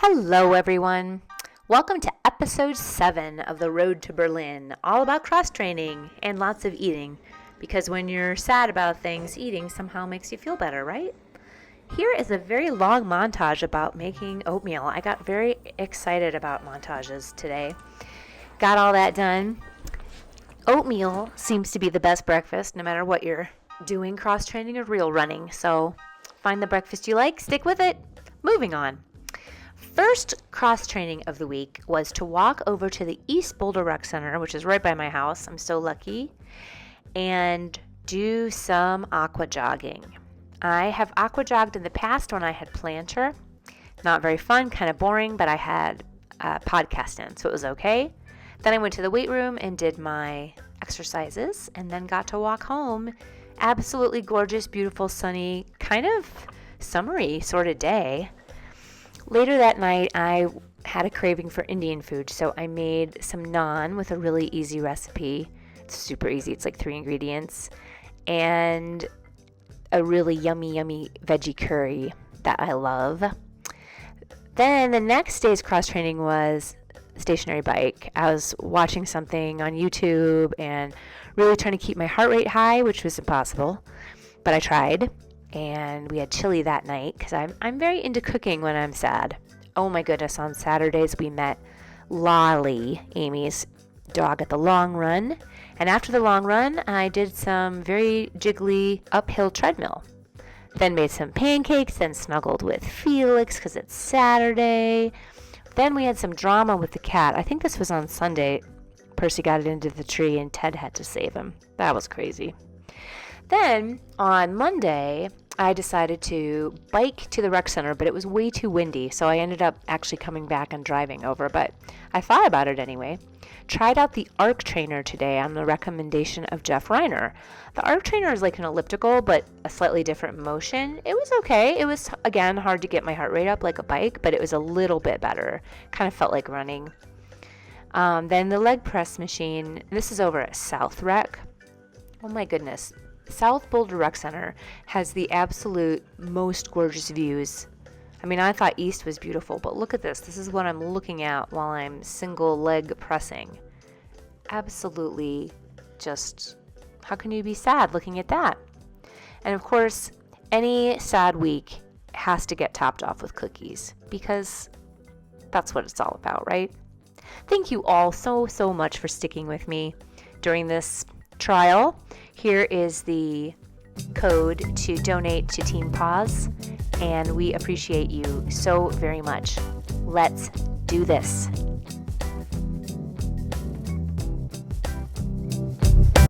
Hello, everyone. Welcome to episode 7 of The Road to Berlin, all about cross-training and lots of eating, because when you're sad about things, eating somehow makes you feel better, right? Here is a very long montage about making oatmeal. I got very excited about montages today. Got all that done. Oatmeal seems to be the best breakfast, no matter what you're doing, cross-training or real running. So find the breakfast you like, stick with it. Moving on. First cross-training of the week was to walk over to the East Boulder Rec Center, which is right by my house. I'm so lucky. And do some aqua jogging. I have aqua jogged in the past when I had plantar. Not very fun, kind of boring, but I had a podcast in, so it was okay. Then I went to the weight room and did my exercises and then got to walk home. Absolutely gorgeous, beautiful, sunny, kind of summery sort of day. Later that night, I had a craving for Indian food, so I made some naan with a really easy recipe. It's super easy. It's like 3 ingredients. And a really yummy veggie curry that I love. Then the next day's cross-training was stationary bike. I was watching something on YouTube and really trying to keep my heart rate high, which was impossible, but I tried. And we had chili that night because I'm very into cooking when I'm sad. Oh my goodness, on Saturdays we met Lolly, Amy's dog, at the long run. And after the long run, I did some very jiggly uphill treadmill. Then made some pancakes, then snuggled with Felix because it's Saturday. Then we had some drama with the cat. I think this was on Sunday. Percy got it into the tree and Ted had to save him. That was crazy. Then, on Monday, I decided to bike to the rec center, but it was way too windy, so I ended up actually coming back and driving over, but I thought about it anyway. Tried out the Arc Trainer today on the recommendation of Jeff Reiner. The Arc Trainer is like an elliptical, but a slightly different motion. It was okay. It was, again, hard to get my heart rate up like a bike, but it was a little bit better. Kind of felt like running. Then the leg press machine. This is over at South Rec. Oh my goodness. South Boulder Rec Center has the absolute most gorgeous views. I mean, I thought East was beautiful, but look at this. This is what I'm looking at while I'm single leg pressing. Absolutely just, how can you be sad looking at that? And of course, any sad week has to get topped off with cookies because that's what it's all about, right? Thank you all so much for sticking with me during this trial. Here is the code to donate to Team Paws, and we appreciate you so very much. Let's do this.